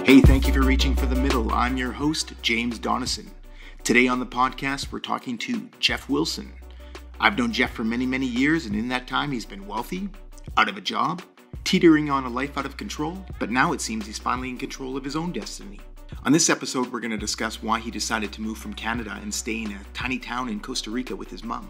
Hey, thank you for reaching for the middle. I'm your host, James Donison. Today on the podcast, we're talking to Geoff Wilson. I've known Geoff for many years, and in that time, he's been wealthy, out of a job, teetering on a life out of control, but now it seems he's finally in control of his own destiny. On this episode, we're going to discuss why he decided to move from Canada and stay in a tiny town in Costa Rica with his mom.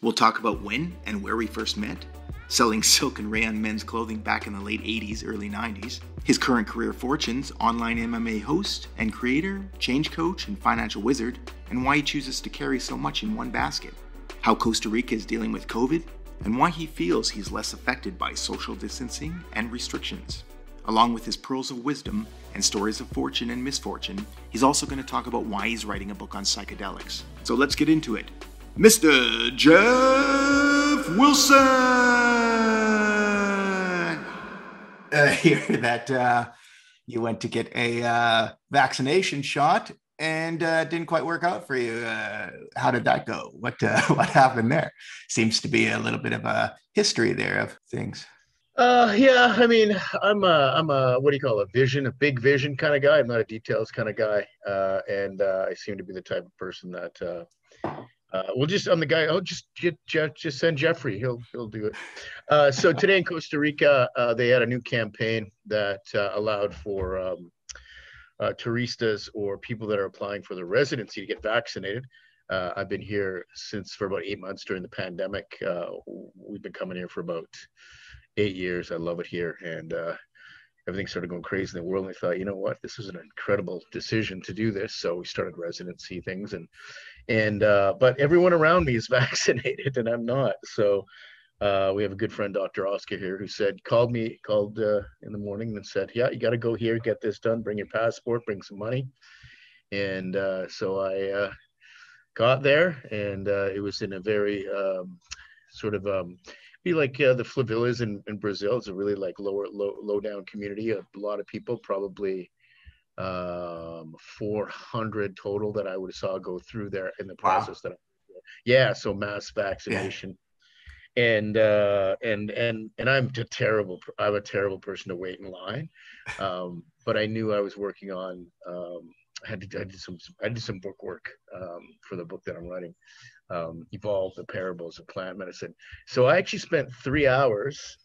We'll talk about when and where we first met, selling silk and rayon men's clothing back in the late 80s, early 90s, his current career fortunes, online MMA host and creator, change coach, and financial wizard, and why he chooses to carry so much in one basket, how Costa Rica is dealing with COVID, and why he feels he's less affected by social distancing and restrictions. Along with his pearls of wisdom and stories of fortune and misfortune, he's also going to talk about why he's writing a book on psychedelics. So let's get into it. Mr. Geoff Wilson! I hear that you went to get a vaccination shot and didn't quite work out for you. How did that go? What happened there? Seems to be a little bit of a history there of things. Yeah, I mean, I'm a what do you call a big vision kind of guy. I'm not a details kind of guy, and I seem to be the type of person that I'm the guy. Oh, just send Jeffrey. He'll do it. So today in Costa Rica, they had a new campaign that allowed for touristas or people that are applying for their residency to get vaccinated. I've been here for about 8 months during the pandemic. We've been coming here for about 8 years. I love it here, and everything started going crazy in the world. And I thought, you know what, this is an incredible decision to do this. So we started residency things, but everyone around me is vaccinated, and I'm not. So we have a good friend, Dr. Oscar here, who called in the morning and said, yeah, you got to go here, get this done, bring your passport, bring some money. And so I got there, and it was in a very be like the favelas in Brazil. It's a really like low down community. A lot of people, probably 400 total that I would have saw go through there in the process. Wow. So mass vaccination. Yeah. And I'm a terrible person to wait in line. But I knew I was working on I did some book work for the book that I'm writing. Evolve the Parables of Plant Medicine. So I actually spent 3 hours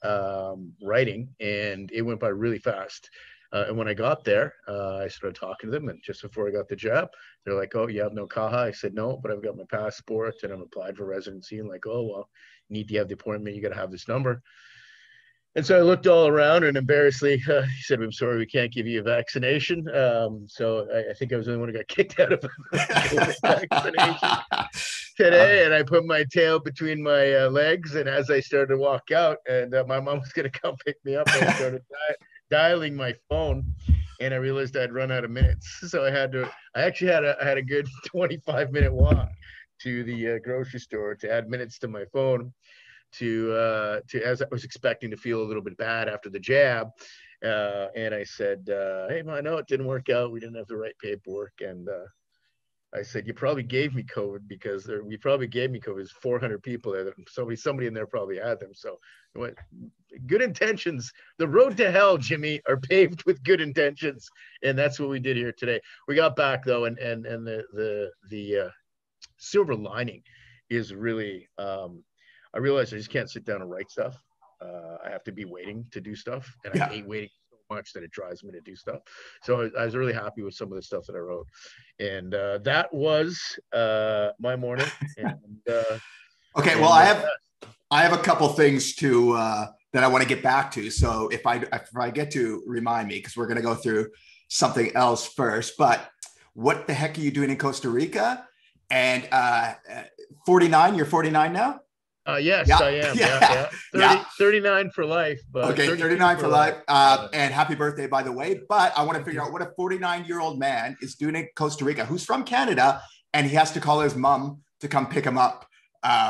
writing, and it went by really fast. And when I got there, I started talking to them, and just before I got the job, they're like, "Oh, you have no caja?" I said, "No, but I've got my passport, and I'm applied for residency." And like, "Oh, well, you need to have the appointment. You got to have this number." And so I looked all around, and embarrassingly, he said, "I'm sorry, we can't give you a vaccination." So I think I was the only one who got kicked out of a vaccination today. And I put my tail between my legs, and as I started to walk out, and my mom was going to come pick me up, I started dialing my phone, and I realized I'd run out of minutes. So I had a good 25-minute walk to the grocery store to add minutes to my phone. As I was expecting to feel a little bit bad after the jab, and I said, "Hey, I know it didn't work out. We didn't have the right paperwork." And I said, "You probably gave me COVID because we probably gave me COVID. There's 400 people there. Somebody in there probably had them." So, good intentions. The road to hell, Jimmy, are paved with good intentions, and that's what we did here today. We got back though, and the silver lining is really. I realized I just can't sit down and write stuff. I have to be waiting to do stuff, and I hate waiting so much that it drives me to do stuff. So I was really happy with some of the stuff that I wrote, and that was my morning. And, okay, well, I have a couple things to that I want to get back to. So if I get to, remind me, because we're going to go through something else first. But what the heck are you doing in Costa Rica? And 49, you're 49 now? Yes, yeah. I am. 39 for life. But okay, 39 for life. And happy birthday, by the way. But I want to figure out what a 49-year-old man is doing in Costa Rica, who's from Canada, and he has to call his mom to come pick him up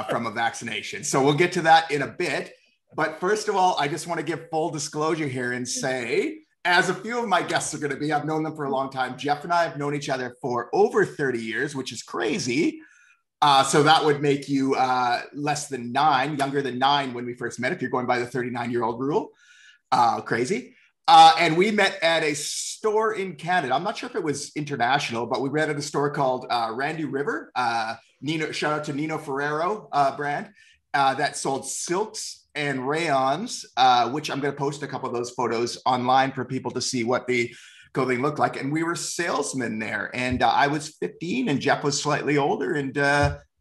from a vaccination. So we'll get to that in a bit. But first of all, I just want to give full disclosure here and say, as a few of my guests are going to be, I've known them for a long time. Geoff and I have known each other for over 30 years, which is crazy. So that would make you less than 9, younger than 9 when we first met, if you're going by the 39-year-old rule. Crazy. And we met at a store in Canada. I'm not sure if it was international, but we met at a store called Randy River. Shout out to Nino Ferrero brand that sold silks and rayons, which I'm going to post a couple of those photos online for people to see what the clothing looked like. And we were salesmen there. And I was 15 and Geoff was slightly older. And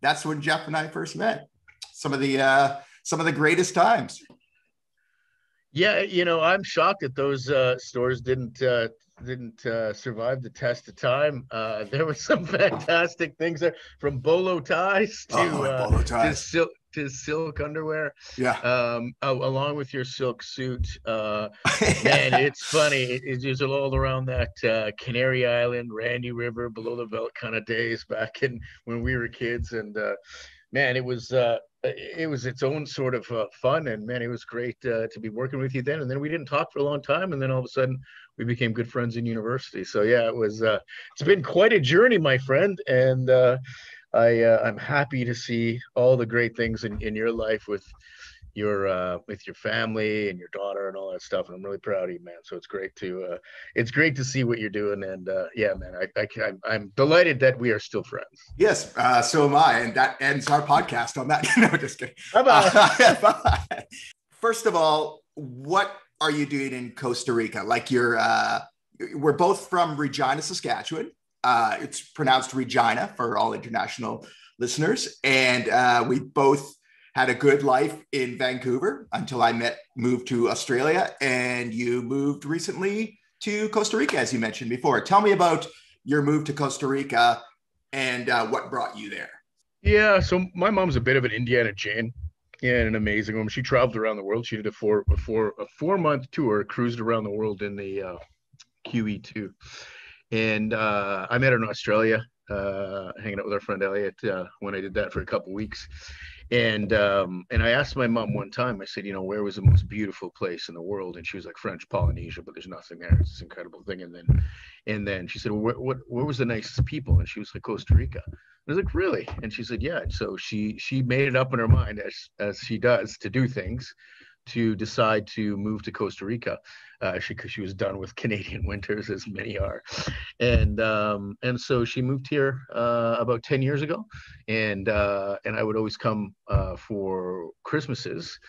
that's when Geoff and I first met. Some of the greatest times. Yeah, I'm shocked that those stores didn't survive the test of time. There were some fantastic things there, from bolo ties bolo ties. to silk underwear. Yeah. Along with your silk suit. Man, it's funny. It's just all around that Canary Island, Randy River, below the belt kind of days back in when we were kids. And man, it was its own sort of fun, and man, it was great to be working with you then. And then we didn't talk for a long time, and then all of a sudden we became good friends in university. So yeah, it was it's been quite a journey, my friend, and I'm happy to see all the great things in your life with your family and your daughter and all that stuff. And I'm really proud of you, man. So it's great to see what you're doing. And yeah, man, I'm delighted that we are still friends. Yes, so am I. And that ends our podcast on that. No, just kidding. Bye-bye. Bye. First of all, what are you doing in Costa Rica? Like we're both from Regina, Saskatchewan. It's pronounced Regina for all international listeners. And we both had a good life in Vancouver until I moved to Australia, and you moved recently to Costa Rica, as you mentioned before. Tell me about your move to Costa Rica and what brought you there. Yeah, so my mom's a bit of an Indiana Jane, and an amazing woman. She traveled around the world. She did a 4-month tour, cruised around the world in the QE2. And I met her in Australia, hanging out with our friend Elliot when I did that for a couple of weeks. And I asked my mom one time, I said, where was the most beautiful place in the world? And she was like, French Polynesia, but there's nothing there. It's this incredible thing. And then she said, well, where was the nicest people? And she was like, Costa Rica. I was like, really? And she said, yeah. And so she made it up in her mind, as she does, to do things, to decide to move to Costa Rica, because she was done with Canadian winters, as many are, and so she moved here about 10 years ago, and I would always come for Christmases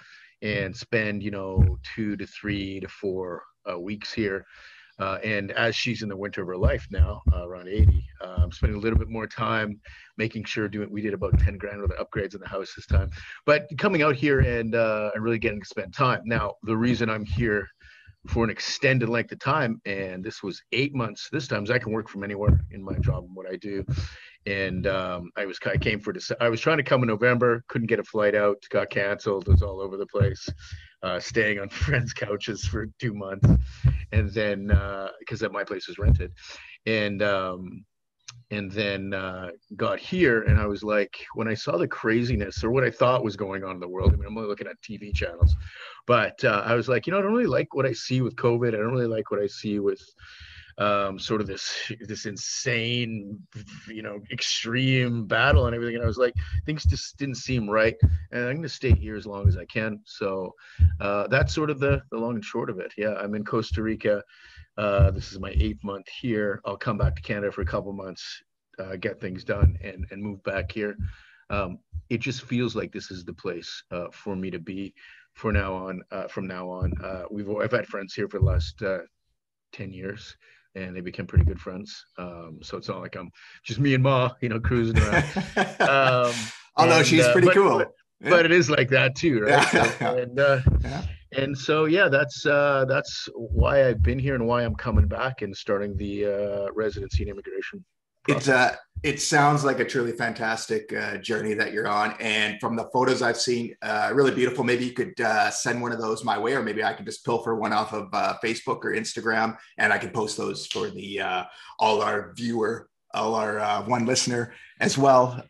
and spend 2 to 3 to 4 weeks here. And as she's in the winter of her life now, around 80, I'm spending a little bit more time making sure we did about 10 grand worth of upgrades in the house this time, but coming out here and really getting to spend time. Now, the reason I'm here for an extended length of time, and this was 8 months this time, is I can work from anywhere in my job and what I do. And I was trying to come in November, couldn't get a flight out, got canceled, was all over the place, staying on friends' couches for 2 months, and then because my place was rented, and then got here, and I was like, when I saw the craziness, or what I thought was going on in the world, I mean, I'm only looking at TV channels, but I was like, I don't really like what I see with COVID. I don't really like what I see with sort of this insane, extreme battle and everything. And I was like, things just didn't seem right, and I'm going to stay here as long as I can. So that's sort of the long and short of it. Yeah, I'm in Costa Rica. This is my 8th month here. I'll come back to Canada for a couple months, get things done, and move back here. It just feels like this is the place for me to be from now on. I've had friends here for the last 10 years, and they became pretty good friends. So it's not like I'm just me and Ma, cruising around. Although she's pretty cool. But it is like that too, right? Yeah. And so, yeah, that's why I've been here and why I'm coming back and starting the residency in immigration process. It sounds like a truly fantastic journey that you're on. And from the photos I've seen, really beautiful. Maybe you could send one of those my way, or maybe I could just pilfer one off of Facebook or Instagram, and I can post those for all our one listener as well.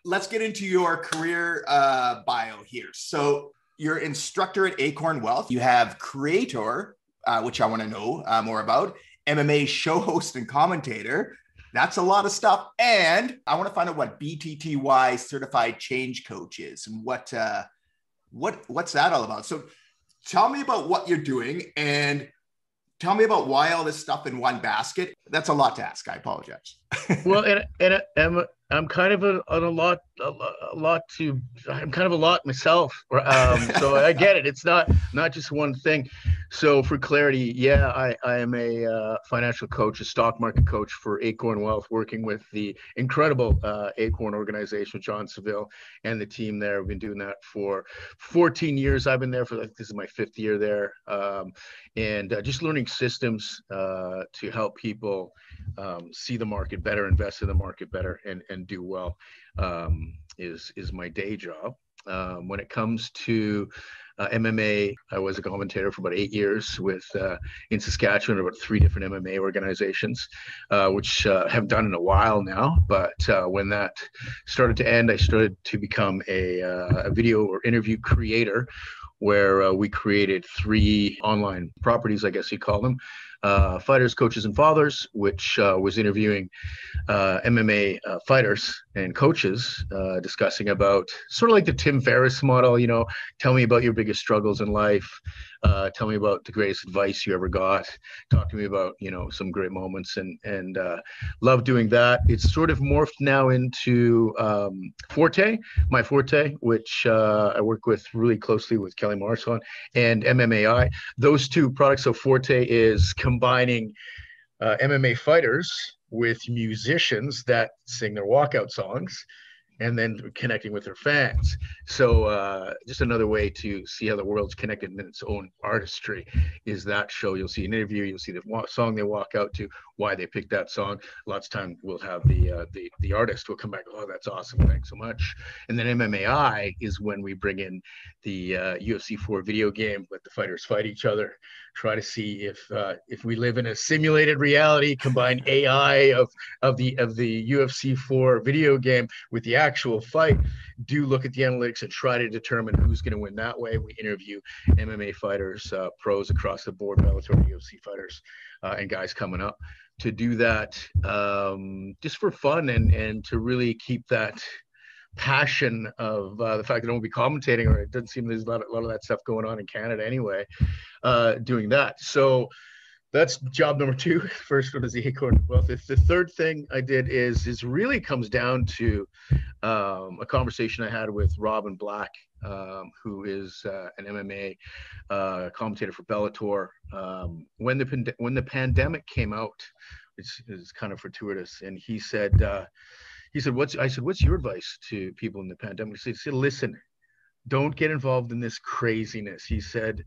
Let's get into your career bio here. So you're instructor at Acorn Wealth. You have creator, which I want to know more about, MMA show host and commentator. That's a lot of stuff. And I want to find out what BTTY Certified Change Coach is and what's that all about. So tell me about what you're doing and tell me about why all this stuff in one basket. That's a lot to ask. I apologize. Well, and I'm kind of I'm kind of a lot myself. So I get it. It's not just one thing. So for clarity, yeah, I am a financial coach, a stock market coach for Acorn Wealth, working with the incredible Acorn organization, John Seville and the team there. We've been doing that for 14 years. I've been there for, this is my 5th year there. And just learning systems to help people see the market better, invest in the market better, and do well is my day job. When it comes to MMA, I was a commentator for about 8 years in Saskatchewan, about 3 different MMA organizations, which have done in a while now. But when that started to end, I started to become a video or interview creator, where we created 3 online properties, I guess you call them, Fighters, Coaches, and Fathers, which was interviewing MMA fighters and coaches, discussing about sort of like the Tim Ferriss model, tell me about your biggest struggles in life. Tell me about the greatest advice you ever got. Talk to me about, some great moments, and love doing that. It's sort of morphed now into my Forte, which I work with really closely with Kelly Marson and MMAI. Those 2 products. So Forte is combining MMA fighters with musicians that sing their walkout songs, and then connecting with their fans. So just another way to see how the world's connected in its own artistry is that show. You'll see an interview, you'll see the song they walk out to, why they picked that song. Lots of time we'll have the artist will come back, oh, that's awesome, thanks so much. And then MMAI is when we bring in the UFC 4 video game, let the fighters fight each other, try to see if we live in a simulated reality, combine AI of the UFC 4 video game with the actual fight, do look at the analytics and try to determine who's going to win that way. We interview MMA fighters, pros across the board, Bellator, UFC fighters, and guys coming up to do that just for fun and to really keep that passion of the fact that I won't be commentating, or it doesn't seem there's a lot of that stuff going on in Canada anyway, doing that. So that's job number 2. First one is the Acorn Wealth. The 3rd thing I did is really comes down to a conversation I had with Robin Black, who is an MMA commentator for Bellator. When the pandemic came out, it's kind of fortuitous, and he said, what's your advice to people in the pandemic? He said, listen, don't get involved in this craziness. He said,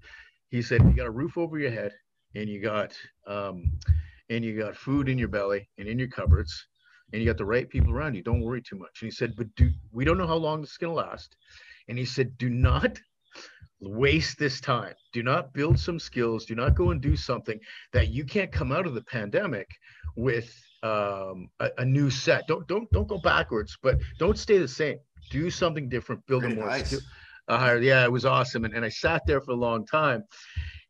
you got a roof over your head, and you got food in your belly and in your cupboards, and you got the right people around you. Don't worry too much. And he said, but we don't know how long this is going to last. And he said, do not waste this time. Do not build some skills. Do not go and do something that you can't come out of the pandemic with a new set. Don't go backwards, but don't stay the same. Do something different. Build a more skill. Yeah, it was awesome. And I sat there for a long time.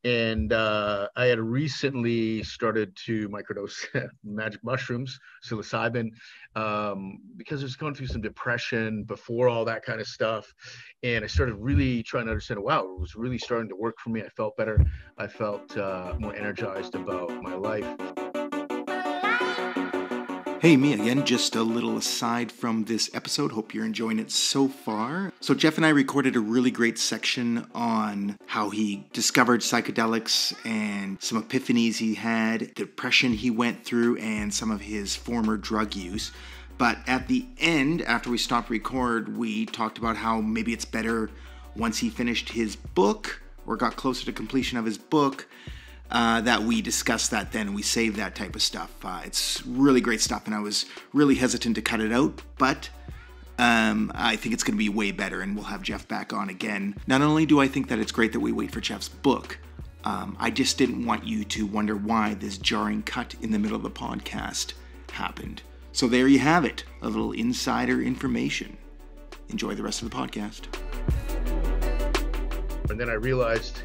And I had recently started to microdose magic mushrooms, psilocybin, because I was going through some depression before all that kind of stuff. And I started really trying to understand, wow, it was really starting to work for me. I felt better. I felt more energized about my life. Hey, me again, just a little aside from this episode. Hope you're enjoying it so far. So Geoff and I recorded a really great section on how he discovered psychedelics and some epiphanies he had, depression he went through, and some of his former drug use. But at the end, after we stopped record, we talked about how maybe it's better once he finished his book or got closer to completion of his book, that we discuss that then, and we save that type of stuff. It's really great stuff, and I was really hesitant to cut it out, but I think it's going to be way better, and we'll have Geoff back on again. Not only do I think that it's great that we wait for Geoff's book, I just didn't want you to wonder why this jarring cut in the middle of the podcast happened. So there you have it, a little insider information. Enjoy the rest of the podcast. And then I realized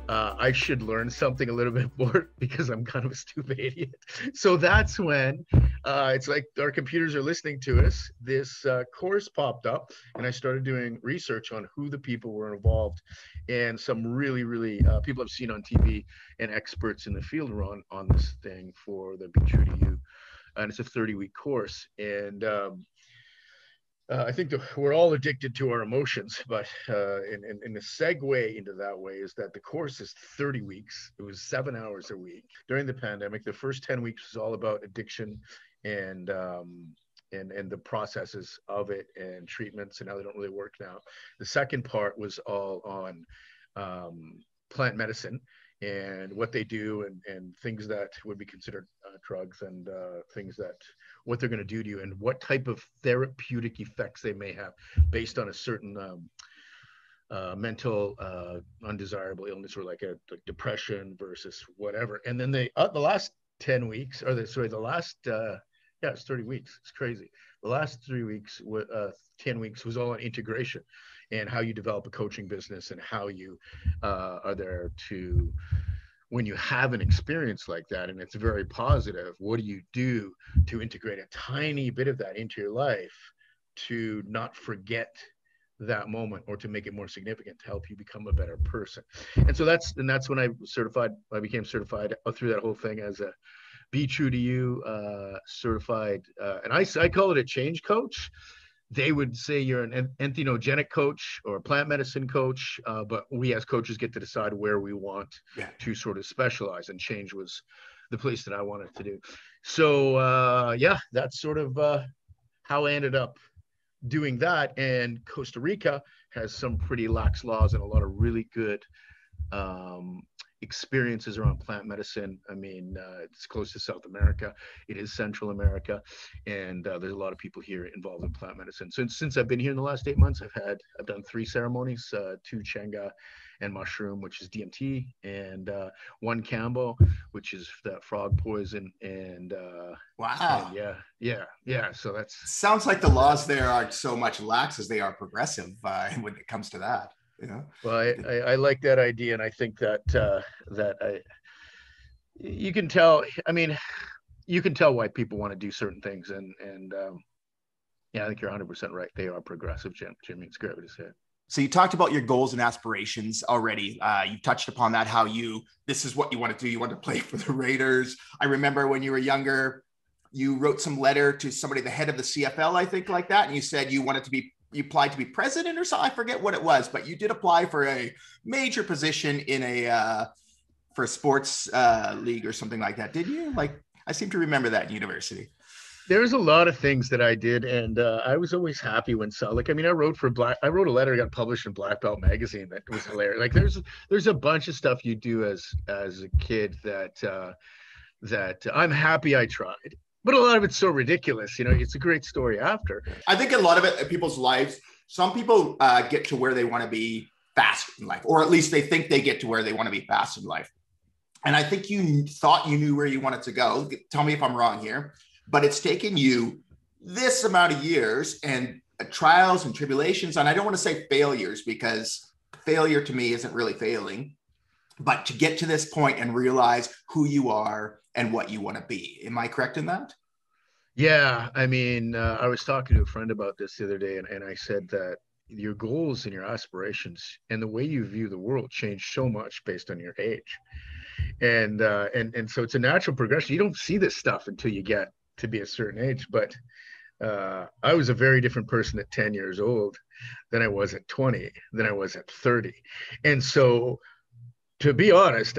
I should learn something a little bit more because I'm kind of a stupid idiot. So that's when it's like our computers are listening to us. This course popped up, and I started doing research on who the people were involved, and some really, really people I've seen on TV and experts in the field were on this thing for the Be True to You. And it's a 30-week course. And I think that we're all addicted to our emotions, but in the segue into that way is that the course is 30 weeks. It was 7 hours a week. During the pandemic, the first 10 weeks was all about addiction and the processes of it and treatments and how they don't really work now. The second part was all on plant medicine and what they do and things that would be considered drugs and things that what they're going to do to you and what type of therapeutic effects they may have based on a certain mental undesirable illness or like depression versus whatever. And then the last 10 weeks or it's 30 weeks. It's crazy. The last 3 weeks, 10 weeks was all on integration and how you develop a coaching business and how you are there to, when you have an experience like that and it's very positive, what do you do to integrate a tiny bit of that into your life to not forget that moment or to make it more significant to help you become a better person? And so that's when I became certified through that whole thing as a Be True to You certified, and I call it a change coach. They would say you're an entheogenic coach or a plant medicine coach, but we as coaches get to decide where we want to sort of specialize, and change was the place that I wanted to do. So that's sort of how I ended up doing that. And Costa Rica has some pretty lax laws and a lot of really good experiences around plant medicine. I mean, it's close to South America. It is Central America, and there's a lot of people here involved in plant medicine. So since I've been here in the last 8 months, I've done 3 ceremonies: 2 Chenga and mushroom, which is DMT, and 1 Cambo, which is that frog poison. And wow, and yeah. So that's sounds like the laws there aren't so much lax as they are progressive when it comes to that. Well, I like that idea, and I think that you can tell. I mean, you can tell why people want to do certain things, and I think you're 100% right. They are progressive, Jimmy. It's great to say it. So you talked about your goals and aspirations already. You touched upon that, how this is what you want to do. You want to play for the Raiders. I remember when you were younger, you wrote some letter to somebody, the head of the CFL, I think, like that, and you said you applied to be president or something. I forget what it was, but you did apply for a major position in for a sports league or something like that. Did you? I seem to remember that in university. There's a lot of things that I did, and I was always happy when I wrote a letter, got published in Black Belt magazine. That was hilarious. Like there's a bunch of stuff you do as a kid that I'm happy I tried. But a lot of it's so ridiculous, it's a great story after. I think a lot of it in people's lives, some people get to where they want to be fast in life, or at least they think they get to where they want to be fast in life. And I think you thought you knew where you wanted to go. Tell me if I'm wrong here, but it's taken you this amount of years and trials and tribulations. And I don't want to say failures, because failure to me isn't really failing, but to get to this point and realize who you are and what you want to be. Am I correct in that? Yeah. I mean, I was talking to a friend about this the other day, and I said that your goals and your aspirations and the way you view the world change so much based on your age. And so it's a natural progression. You don't see this stuff until you get to be a certain age. But I was a very different person at 10 years old than I was at 20, than I was at 30. And so, to be honest,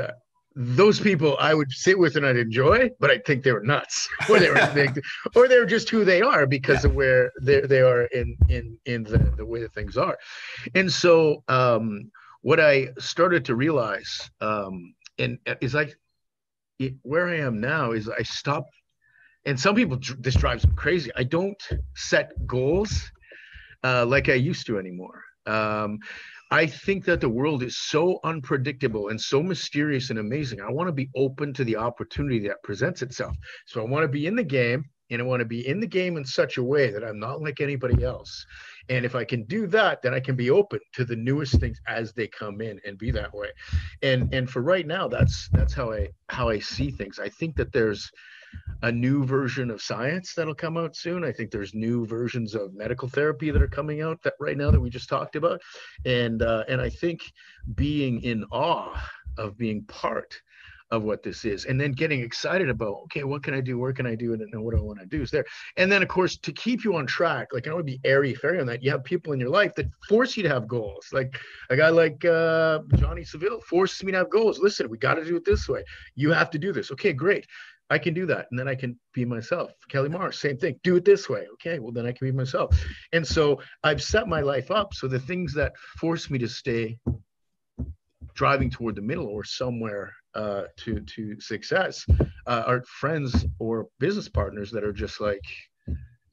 those people I would sit with and I'd enjoy, but I'd think they were nuts, or they were just who they are because of where they are in the way that things are. And so what I started to realize, and is where I am now is I stopped. And some people, this drives them crazy. I don't set goals like I used to anymore. I think that the world is so unpredictable and so mysterious and amazing. I want to be open to the opportunity that presents itself. So I want to be in the game, and I want to be in the game in such a way that I'm not like anybody else. And if I can do that, then I can be open to the newest things as they come in and be that way. And for right now, that's how I see things. I think that there's a new version of science that'll come out soon. I think there's new versions of medical therapy that are coming out that right now that we just talked about. And I think being in awe of being part of what this is, and then getting excited about, okay, what can I do? Where can I do it? And what do I want to do is there. And then, of course, to keep you on track, like I don't want to be airy fairy on that. You have people in your life that force you to have goals. Like a guy like Johnny Seville forces me to have goals. Listen, we got to do it this way. You have to do this. Okay, great. I can do that. And then I can be myself. Kelly Mars, same thing. Do it this way. Okay, well, then I can be myself. And so I've set my life up so the things that force me to stay driving toward the middle or somewhere to success are friends or business partners that are just like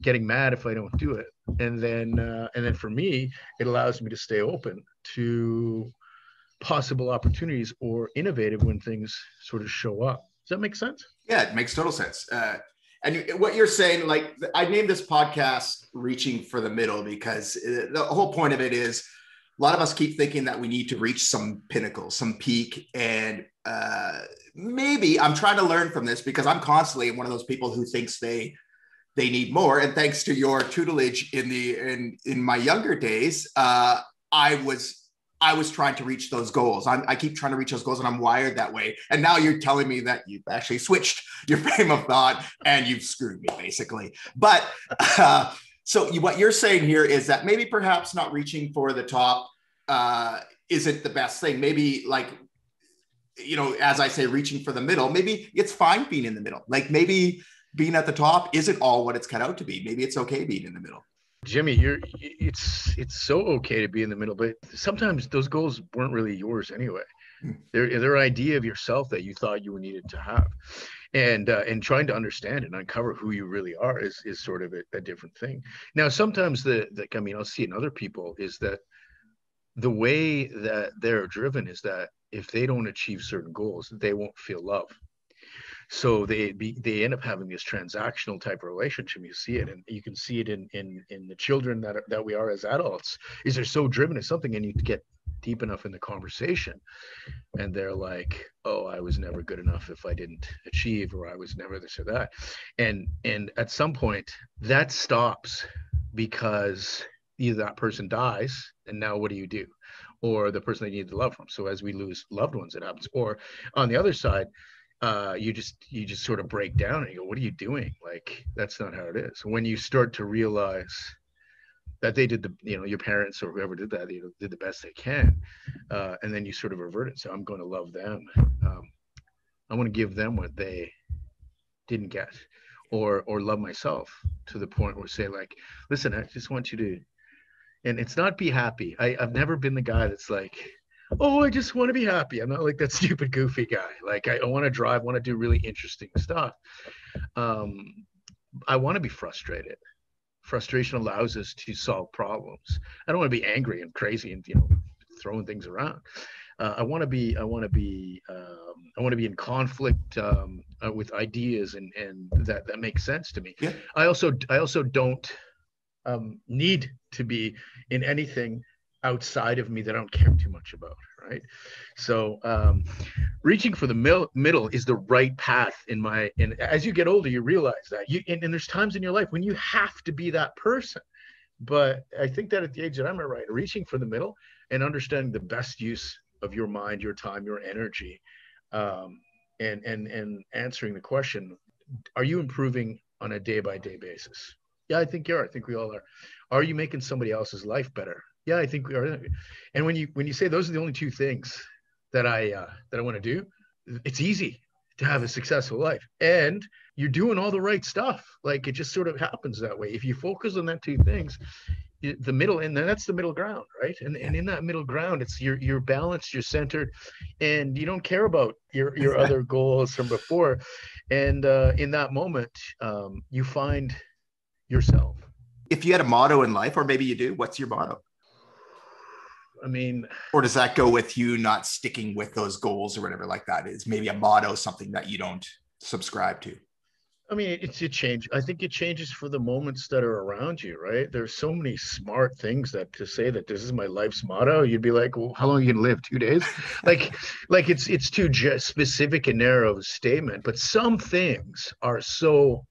getting mad if I don't do it. And then for me, it allows me to stay open to possible opportunities or innovative when things sort of show up. Does that make sense? Yeah, it makes total sense. And what you're saying, like I named this podcast Reaching for the Middle because the whole point of it is a lot of us keep thinking that we need to reach some pinnacle, some peak. And maybe I'm trying to learn from this because I'm constantly one of those people who thinks they need more. And thanks to your tutelage in my younger days, I was trying to reach those goals. I keep trying to reach those goals and I'm wired that way. And now you're telling me that you've actually switched your frame of thought and you've screwed me basically. But so what you're saying here is that maybe perhaps not reaching for the top isn't the best thing. Maybe like, you know, as I say, reaching for the middle, maybe it's fine being in the middle. Like maybe being at the top isn't all what it's cut out to be. Maybe it's okay being in the middle. Jimmy, it's so okay to be in the middle, but sometimes those goals weren't really yours anyway. They're an idea of yourself that you thought you needed to have, and trying to understand and uncover who you really are is sort of a different thing. Now, sometimes I'll see in other people is that the way that they're driven is that if they don't achieve certain goals, they won't feel love. So they end up having this transactional type of relationship. You see it, and you can see it in the children that we are as adults. Is they're so driven to something, and you get deep enough in the conversation, and they're like, "Oh, I was never good enough if I didn't achieve, or I was never this or that," and at some point that stops because either that person dies, and now what do? Or the person they need the love from. So as we lose loved ones, it happens. Or on the other side. You just sort of break down and you go, what are you doing? Like, that's not how it is. When you start to realize that they did your parents or whoever did that, did the best they can. And then you sort of revert it. So I'm going to love them. I want to give them what they didn't get or love myself to the point where say like, listen, I just want you to, and it's not be happy. I've never been the guy that's like, oh, I just want to be happy. I'm not like that stupid, goofy guy. Like I want to drive, want to do really interesting stuff. I want to be frustrated. Frustration allows us to solve problems. I don't want to be angry and crazy and throwing things around. I want to be in conflict with ideas and that makes sense to me. Yeah. I also don't need to be in anything outside of me that I don't care too much about, right? So reaching for the middle is the right path and as you get older, you realize that and there's times in your life when you have to be that person. But I think that at the age that I'm at, right, reaching for the middle and understanding the best use of your mind, your time, your energy, and answering the question, are you improving on a day-by-day basis? Yeah, I think you are. I think we all are. Are you making somebody else's life better? Yeah, I think we are. And when you say those are the only two things that I want to do, it's easy to have a successful life. And you're doing all the right stuff. Like it just sort of happens that way. If you focus on that two things, the middle, and then that's the middle ground, right? And in that middle ground, it's you're balanced, you're centered, and you don't care about your other goals from before. And in that moment, you find yourself. If you had a motto in life, or maybe you do, what's your motto? I mean, or does that go with you not sticking with those goals or whatever like that? Is maybe a motto something that you don't subscribe to? I mean, it change. I think it changes for the moments that are around you, right? There's so many smart things that to say that this is my life's motto. You'd be like, well, how long are you gonna live? 2 days? Like, it's too specific and narrow of a statement. But some things are so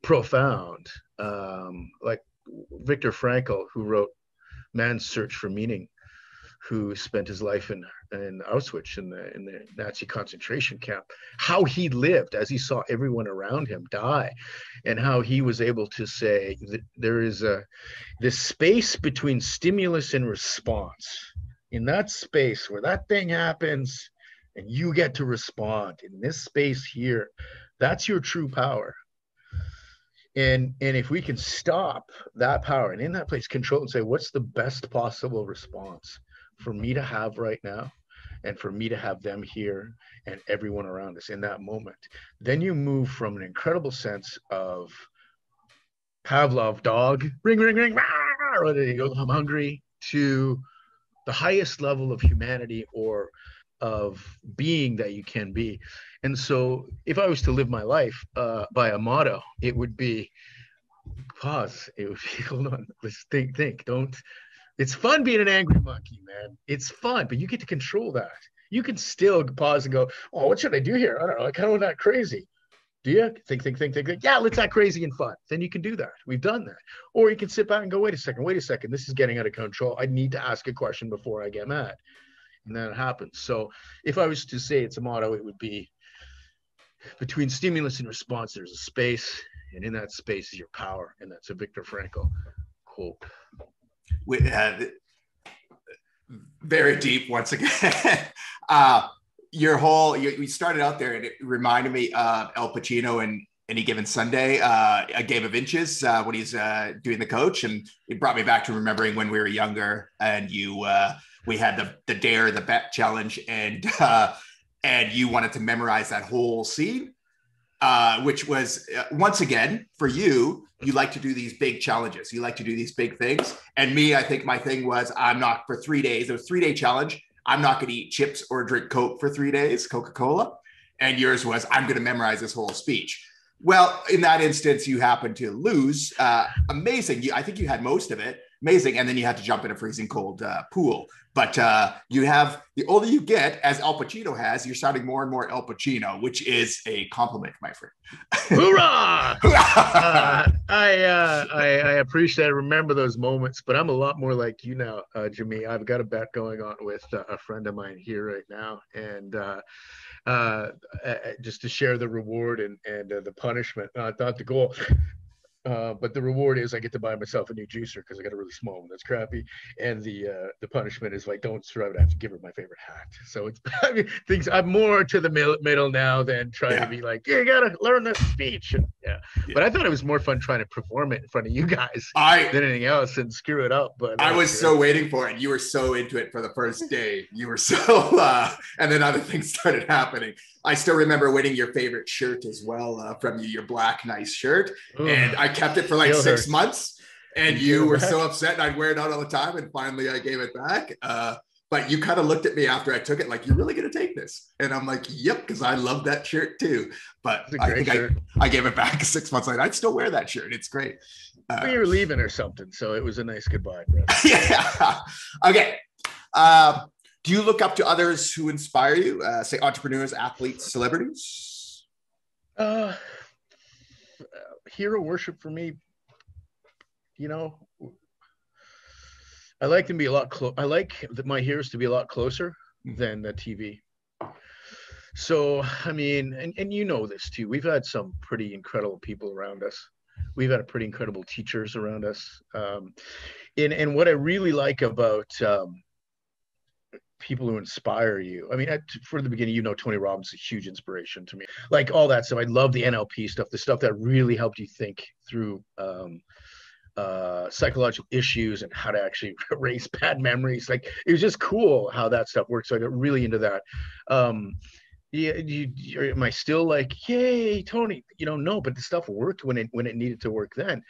profound. Like Viktor Frankl, who wrote Man's Search for Meaning, who spent his life in Auschwitz in the Nazi concentration camp, how he lived as he saw everyone around him die, and how he was able to say that there is this space between stimulus and response. In that space where that thing happens and you get to respond in this space here, that's your true power. And if we can stop that power and in that place control and say, what's the best possible response for me to have right now, and for me to have them here and everyone around us in that moment, then you move from an incredible sense of Pavlov dog, ring, ring, ring, rah, or you go, I'm hungry, to the highest level of humanity or of being that you can be. And so if I was to live my life by a motto, it would be pause. It would be, hold on, let's think, don't. It's fun being an angry monkey, man. It's fun, but you get to control that. You can still pause and go, oh, what should I do here? I don't know. I kind of not crazy. Do you? Think. Yeah, let's act crazy and fun. Then you can do that. We've done that. Or you can sit back and go, wait a second. This is getting out of control. I need to ask a question before I get mad. And then it happens. So if I was to say it's a motto, it would be between stimulus and response, there's a space. And in that space is your power. And that's a Viktor Frankl quote. Very deep once again. We started out there and it reminded me of Al Pacino in Any Given Sunday, A Game of Inches, when he's doing the coach. And it brought me back to remembering when we were younger and we had the dare, the bet challenge, and you wanted to memorize that whole scene, which was once again for you like to do these big challenges. You like to do these big things. And me, I think my thing was, I'm not for 3 days. It was a 3-day challenge. I'm not going to eat chips or drink Coke for 3 days, Coca-Cola. And yours was, I'm going to memorize this whole speech. Well, in that instance, you happened to lose. Amazing. I think you had most of it. Amazing. And then you had to jump in a freezing cold pool. But the older you get, as Al Pacino has, you're sounding more and more Al Pacino, which is a compliment, my friend. Hoorah! I appreciate it. Remember those moments, but I'm a lot more like you now, Jimmy. I've got a bet going on with a friend of mine here right now. And just to share the reward and the punishment, not the goal. But the reward is I get to buy myself a new juicer because I got a really small one that's crappy, and the punishment is like, don't strive to have to give her my favorite hat. So it's things. I'm more to the middle now than trying to be like, you gotta learn this speech. And, but I thought it was more fun trying to perform it in front of you guys than anything else and screw it up. But I was so waiting for it. You were so into it for the first day. You were so, and then other things started happening. I still remember winning your favorite shirt as well from you, your black nice shirt. Ooh, and I kept it for like 6 months, and you were so upset, and I'd wear it out all the time, and finally I gave it back. But you kind of looked at me after I took it like, you're really going to take this? And I'm like, yep, because I love that shirt too. But I think I gave it back 6 months later. I'd still wear that shirt. It's great. Well, you were leaving or something, so it was a nice goodbye, bro. Yeah. Okay. Do you look up to others who inspire you, say entrepreneurs, athletes, celebrities? Hero worship for me, I like them to be a lot I like my heroes to be a lot closer than the TV. So, I mean, and you know this too, we've had some pretty incredible people around us. We've had pretty incredible teachers around us. And what I really like about people who inspire you. I mean, for the beginning, Tony Robbins is a huge inspiration to me. Like all that stuff. I love the NLP stuff, the stuff that really helped you think through psychological issues and how to actually erase bad memories. Like it was just cool how that stuff works. So I got really into that. Am I still like, yay, Tony? No, but the stuff worked when it needed to work then.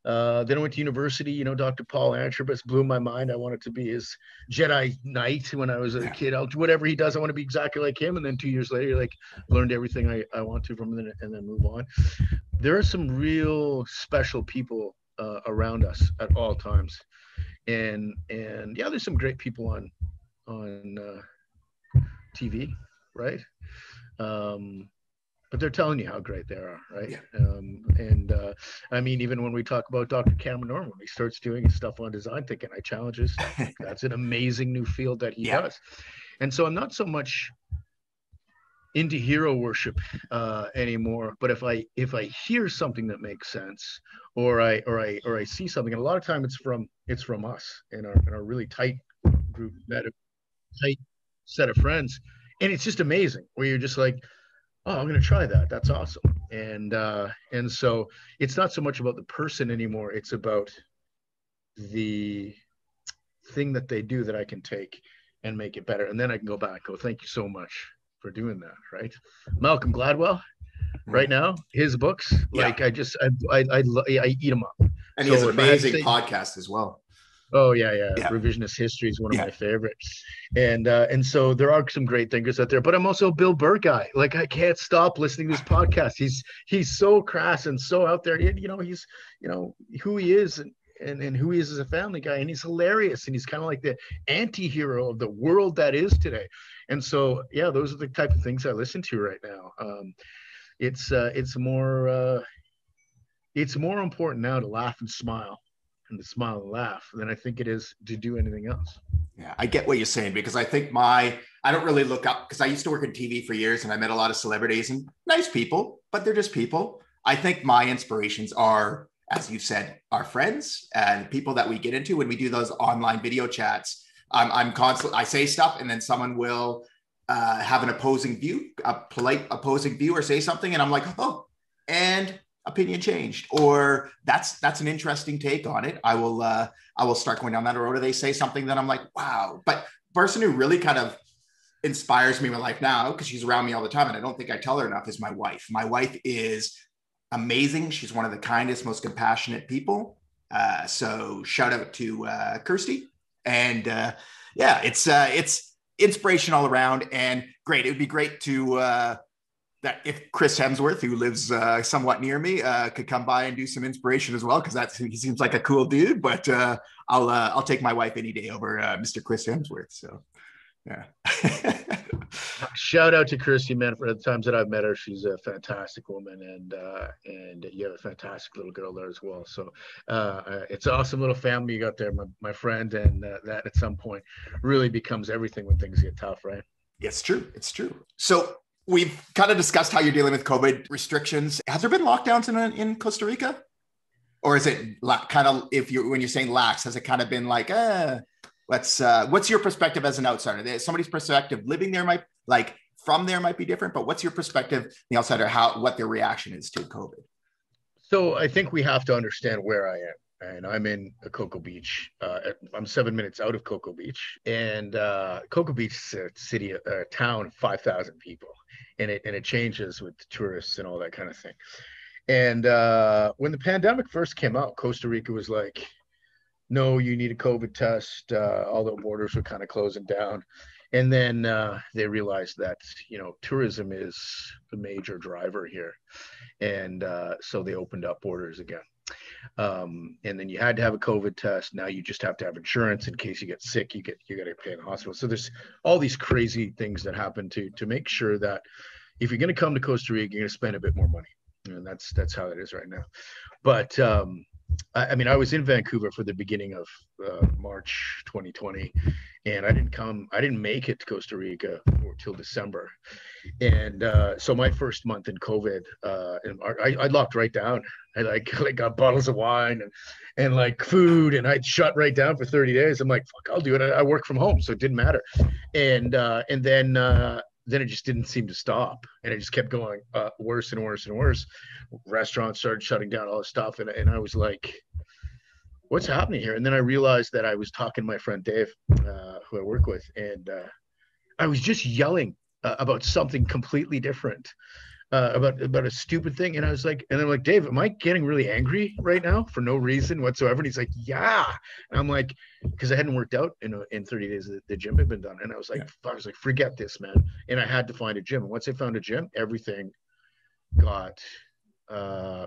Then I went to university, Dr. Paul Antrobus blew my mind. I wanted to be his Jedi Knight when I was a kid. I'll do whatever he does. I want to be exactly like him. And then 2 years later, learned everything I want to from him and then move on. there are some real special people around us at all times, and yeah, there's some great people on TV, right? But they're telling you how great they are, right? Yeah. I mean, even when we talk about Dr. Cameron Norman, when he starts doing his stuff on design thinking, I challenge his stuff. That's an amazing new field that he does. And so I'm not so much into hero worship anymore, but if I hear something that makes sense, or I see something, and a lot of time it's from us in our really tight group, tight set of friends, and it's just amazing where you're just like, oh, I'm going to try that. That's awesome. And so it's not so much about the person anymore. It's about the thing that they do that I can take and make it better. And then I can go back, thank you so much for doing that. Right. Malcolm Gladwell right now, his books, like I eat them up. And he has an amazing podcast as well. Oh yeah. Revisionist History is one of my favorites, and so there are some great thinkers out there. But I'm also a Bill Burr guy. Like I can't stop listening to this podcast. He's so crass and so out there. He's who he is and who he is as a family guy, and he's hilarious. And he's kind of like the anti-hero of the world that is today. And so yeah, those are the type of things I listen to right now. It's more important now to laugh and smile. And to smile and laugh than I think it is to do anything else. Yeah, I get what you're saying, because I think I don't really look up, because I used to work in TV for years and I met a lot of celebrities and nice people, but they're just people. I think my inspirations are, as you said, our friends and people that we get into when we do those online video chats. I'm constantly, I say stuff and then someone will have an opposing view, a polite opposing view, or say something. And I'm like, oh, and opinion changed, or that's an interesting take on it. I will start going down that road, or they say something that I'm like, wow. But person who really kind of inspires me in my life now, because she's around me all the time and I don't think I tell her enough, is my wife. My wife is amazing. She's one of the kindest, most compassionate people. So shout out to Kirsty. And it's inspiration all around, and great. It would be great to that if Chris Hemsworth, who lives somewhat near me, could come by and do some inspiration as well, because he seems like a cool dude. But I'll take my wife any day over Mr. Chris Hemsworth. So yeah. Shout out to Kirsty, man. For the times that I've met her, she's a fantastic woman, and you have a fantastic little girl there as well. So it's an awesome little family you got there, my friend, and that at some point really becomes everything when things get tough, right? It's true. It's true. So we've kind of discussed how you're dealing with COVID restrictions. Has there been lockdowns in Costa Rica? Or is it kind of, when you're saying lax, has it kind of been like, what's your perspective as an outsider? Somebody's perspective living there might be different, but what's your perspective, the outsider, what their reaction is to COVID? So I think we have to understand where I am. And I'm in Cocoa Beach. I'm 7 minutes out of Cocoa Beach, and Cocoa Beach is a town of 5,000 people, and it changes with tourists and all that kind of thing. And when the pandemic first came out, Costa Rica was like, no, you need a COVID test. All the borders were kind of closing down. And then they realized that, tourism is the major driver here. And so they opened up borders again. And then you had to have a COVID test. Now you just have to have insurance in case you get sick. You got to pay in the hospital. So there's all these crazy things that happen to make sure that if you're going to come to Costa Rica, you're going to spend a bit more money. And that's how it is right now. But I was in Vancouver for the beginning of March 2020, and I didn't make it to Costa Rica until December. And so my first month in COVID, I locked right down. I got bottles of wine and like food, and I'd shut right down for 30 days. I'm like, fuck, I'll do it. I work from home, so it didn't matter. And then it just didn't seem to stop, and it just kept going worse and worse and worse. Restaurants started shutting down, all this stuff, and I was like, what's happening here? And then I realized that I was talking to my friend Dave, who I work with, and I was just yelling about something completely different, about a stupid thing. And I was like, and I'm like, Dave, am I getting really angry right now for no reason whatsoever? And he's like, yeah. And I'm like, because I hadn't worked out in 30 days, the gym had been done. And I was like, forget this, man. And I had to find a gym. And once I found a gym, everything got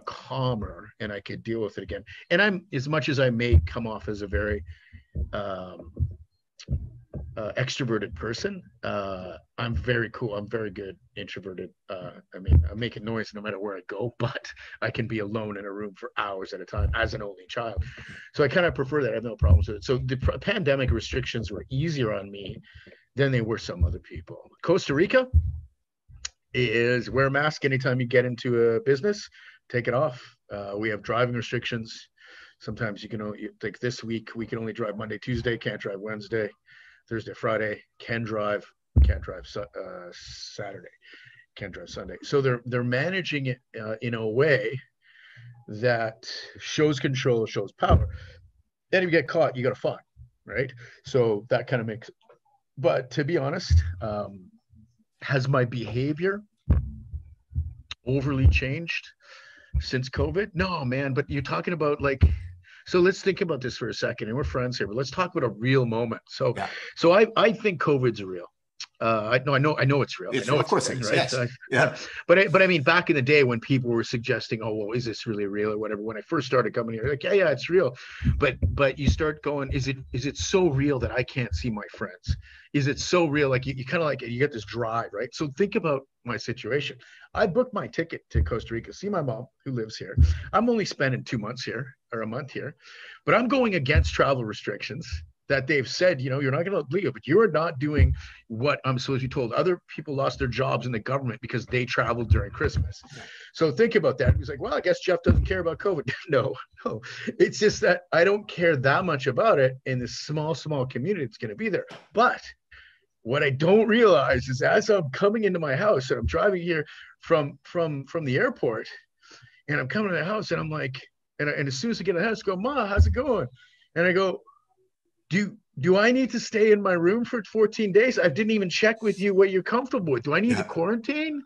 calmer, and I could deal with it again. And I'm, as much as I may come off as a very extroverted person, I'm very cool. I'm very good introverted. I mean, I make a noise no matter where I go, but I can be alone in a room for hours at a time as an only child. So I kind of prefer that. I have no problems with it. So the pandemic restrictions were easier on me than they were some other people. Costa Rica is wear a mask anytime you get into a business, take it off. We have driving restrictions. Sometimes you can only, like this week, we can only drive Monday, Tuesday, can't drive Wednesday, Thursday, Friday, can drive, can't drive Saturday, can't drive Sunday. So they're managing it in a way that shows control, shows power. And if you get caught, you got a fine, right? So that kind of makes, but to be honest, has my behavior overly changed since COVID? No, man, but you're talking about like, so let's think about this for a second, and we're friends here, but let's talk about a real moment. So, yeah. So I think COVID's real. I know it's real. It's I know real. Of course it is. Right? Yes. Yeah. But I mean, back in the day when people were suggesting, oh, well, is this really real or whatever? When I first started coming here, like, yeah, it's real. But you start going, is it so real that I can't see my friends? Is it so real? Like you kind of like, you get this drive, right? So think about my situation. I booked my ticket to Costa Rica, see my mom who lives here. I'm only spending 2 months here or a month here, but I'm going against travel restrictions that they've said, you know, you're not going to leave, but you are not doing what I'm supposed to be told. Other people lost their jobs in the government because they traveled during Christmas. So think about that. He's like, well, I guess Geoff doesn't care about COVID. No, it's just that I don't care that much about it in this small community that's going to be there. But what I don't realize is as I'm coming into my house and I'm driving here from the airport and I'm coming to the house and I'm like, and as soon as I get in the house, I go, Ma, how's it going? And I go, do I need to stay in my room for 14 days? I didn't even check with you what you're comfortable with. Do I need to quarantine?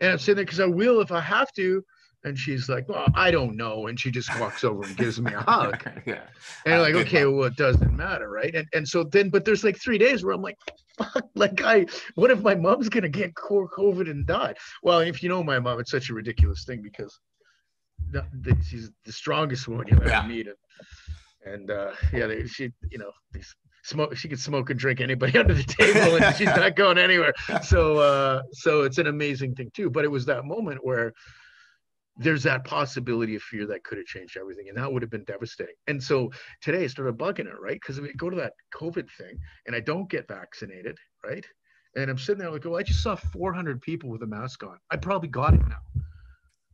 And I'm sitting there because I will if I have to. And she's like, well, I don't know. And she just walks over and gives me a hug. Yeah. And I'm like, okay, well, it doesn't matter, right? And so then, but there's like 3 days where I'm like, fuck, like what if my mom's going to get COVID and die? Well, if you know my mom, it's such a ridiculous thing because she's the strongest woman you'll ever meet. And she, you know, she could smoke and drink anybody under the table and she's not going anywhere. So it's an amazing thing too. But it was that moment where there's that possibility of fear that could have changed everything. And that would have been devastating. And so today I started bugging her, right? Because we go to that COVID thing and I don't get vaccinated, right? And I'm sitting there like, well, I just saw 400 people with a mask on. I probably got it now.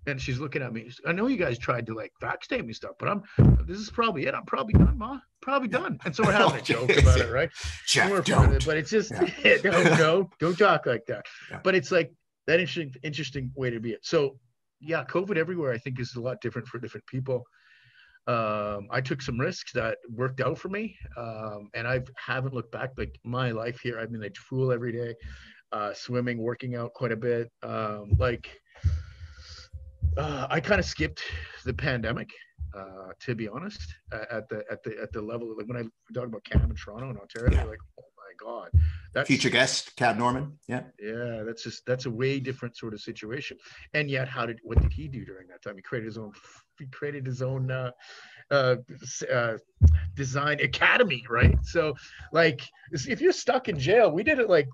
And she's looking at me. I know you guys tried to like vaccinate me stuff, but this is probably it. I'm probably done, Ma. Probably done. And so we're having a joke about it, right? Geoff, don't. But it's just, don't talk like that. Yeah. But it's like that interesting way to be it. So yeah, COVID everywhere, I think is a lot different for different people. I took some risks that worked out for me. And I haven't looked back. Like my life here, I mean, I pool every day, swimming, working out quite a bit. I kind of skipped the pandemic, to be honest, at the level, like when I talk about Cam in Toronto and Ontario, they're like, oh my God, that's future guest, Cab Norman. Yeah. That's a way different sort of situation. And yet, what did he do during that time? He created his own design academy, right? So like if you're stuck in jail, we did it like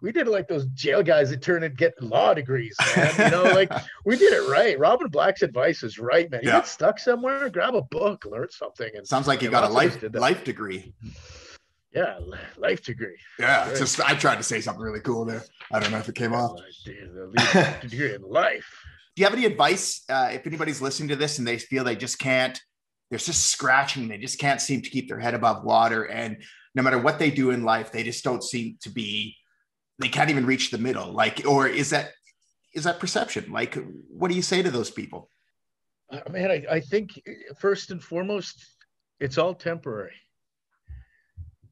those jail guys that turn and get law degrees, man. You know, like we did it right. Robin Black's advice is right, man. You get stuck somewhere, grab a book, learn something. And sounds like you got a life degree. Yeah, life degree. Yeah, right. Just I tried to say something really cool there. I don't know if it came off. The degree in life. Do you have any advice if anybody's listening to this and they feel they just can't? They're just scratching. They just can't seem to keep their head above water. And no matter what they do in life, they just don't seem to be, they can't even reach the middle. Like, or is that perception? Like, what do you say to those people? Man, I think first and foremost, it's all temporary.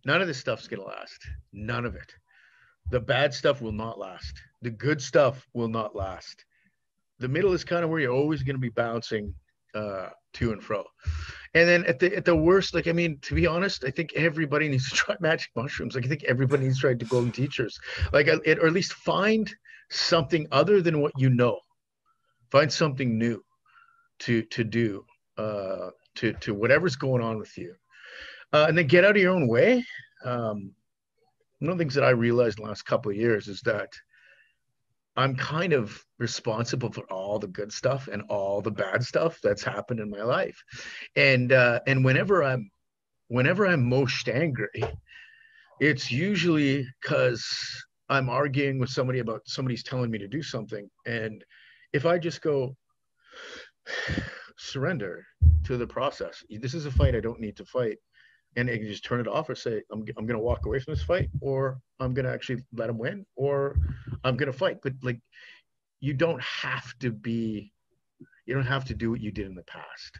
None of this stuff's going to last. None of it. The bad stuff will not last. The good stuff will not last. The middle is kind of where you're always going to be bouncing to and fro. And then at the worst, like, I mean, to be honest, I think everybody needs to try magic mushrooms. Like, I think everybody needs to try golden teachers, like, or at least find something other than what you know. Find something new. to do, to whatever's going on with you, and then get out of your own way. One of the things that I realized in the last couple of years is that I'm kind of responsible for all the good stuff and all the bad stuff that's happened in my life. And whenever I'm most angry, it's usually because I'm arguing with somebody about somebody's telling me to do something. And if I just go surrender to the process, this is a fight I don't need to fight. And I can just turn it off or say, I'm going to walk away from this fight, or I'm going to actually let him win, or I'm going to fight. But like, you don't have to do what you did in the past.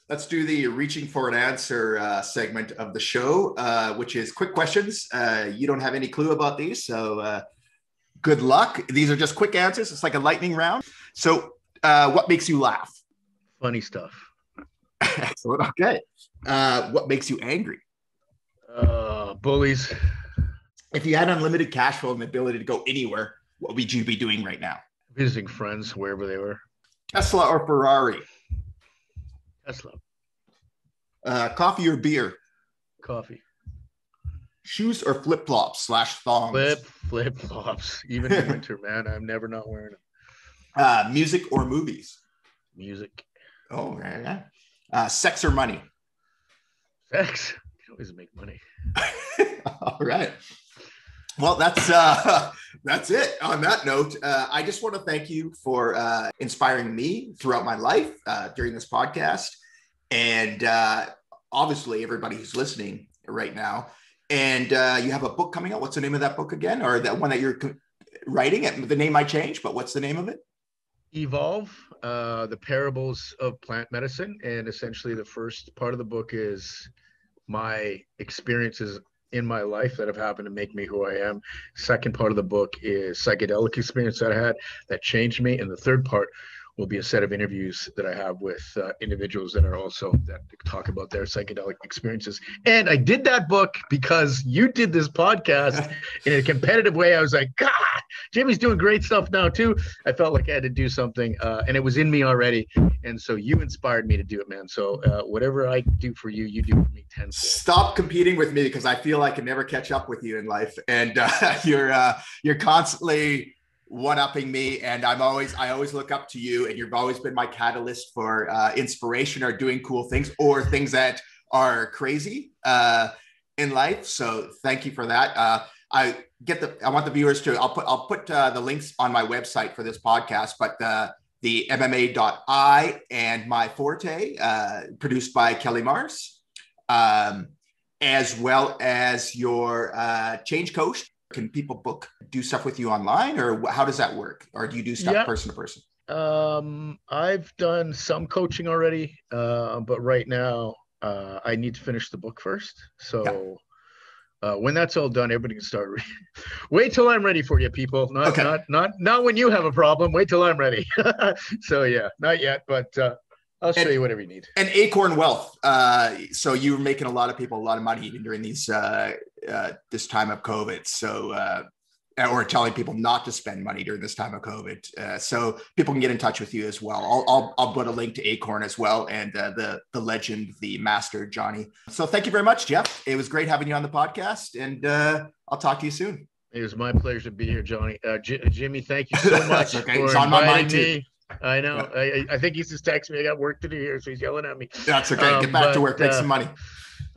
Let's do the reaching for an answer segment of the show, which is quick questions. You don't have any clue about these, so good luck. These are just quick answers. It's like a lightning round. So what makes you laugh? Funny stuff. Excellent. Okay. What makes you angry? Bullies. If you had unlimited cash flow and the ability to go anywhere, what would you be doing right now? Visiting friends wherever they were. Tesla or Ferrari? Tesla. Coffee or beer? Coffee. Shoes or flip-flops / thongs? Flip-flops. Even in winter, man. I'm never not wearing them. Music or movies? Music. Oh, yeah. Sex or money? Sex. You can always make money. All right. Well, that's it. On that note, I just want to thank you for inspiring me throughout my life during this podcast, and obviously everybody who's listening right now. And you have a book coming out. What's the name of that book again, or that one that you're writing? The name might change, but what's the name of it? Evolve, the parables of plant medicine. And essentially the first part of the book is my experiences in my life that have happened to make me who I am. Second part of the book is psychedelic experience that I had that changed me. And the third part will be a set of interviews that I have with individuals that talk about their psychedelic experiences. And I did that book because you did this podcast in a competitive way. I was like, God, Jimmy's doing great stuff now too. I felt like I had to do something, and it was in me already. And so you inspired me to do it, man. So whatever I do for you, you do for me tenfold. Stop competing with me, because I feel I can never catch up with you in life. And you're constantly one-upping me, and I always look up to you, and you've always been my catalyst for inspiration or doing cool things or things that are crazy in life. So thank you for that. I want the viewers to, I'll put the links on my website for this podcast, but the MMA.I and My Forte, produced by Kelly Mars, as well as your change coach. Can people do stuff with you online, or how does that work? Or do you do stuff person to person? I've done some coaching already, but right now I need to finish the book first. So when that's all done, everybody can start. Wait till I'm ready for you, people. Not when you have a problem. Wait till I'm ready. So yeah, not yet, but I'll show you whatever you need. And Acorn Wealth. So you're making a lot of people a lot of money even during these this time of COVID. So or telling people not to spend money during this time of COVID. So people can get in touch with you as well. I'll put a link to Acorn as well, and the legend, the master, Johnny. So thank you very much, Geoff. It was great having you on the podcast, and I'll talk to you soon. It was my pleasure to be here, Johnny. Jimmy, thank you so much for it's on my mind too. Me. I know. Yeah. I think he's just texting me. I got work to do here, so he's yelling at me. That's okay. Get back to work. Make some money.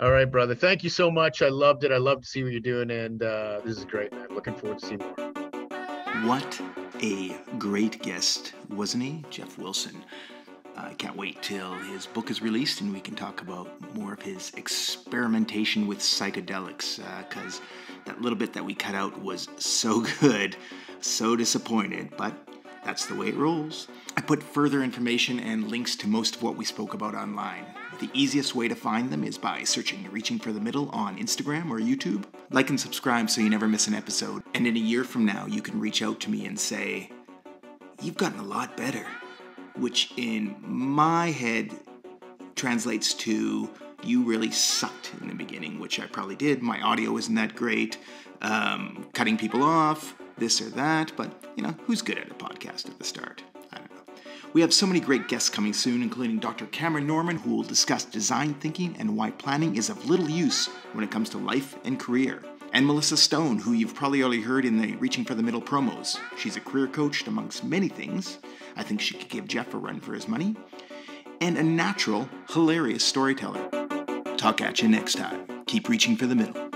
All right, brother. Thank you so much. I loved it. I love to see what you're doing, and this is great, man. Looking forward to seeing more. What a great guest, wasn't he? Geoff Wilson. I can't wait till his book is released and we can talk about more of his experimentation with psychedelics, because that little bit that we cut out was so good. So disappointed, but that's the way it rolls. I put further information and links to most of what we spoke about online. The easiest way to find them is by searching Reaching for the Middle on Instagram or YouTube. Like and subscribe so you never miss an episode. And in a year from now, you can reach out to me and say, "You've gotten a lot better," which in my head translates to, "You really sucked in the beginning," which I probably did. My audio isn't that great. Cutting people off, this or that. But, who's good at a podcast at the start? I don't know. We have so many great guests coming soon, including Dr. Cameron Norman, who will discuss design thinking and why planning is of little use when it comes to life and career. And Melissa Stone, who you've probably already heard in the Reaching for the Middle promos. She's a career coach amongst many things. I think she could give Geoff a run for his money. And a natural, hilarious storyteller. Talk at you next time. Keep reaching for the middle.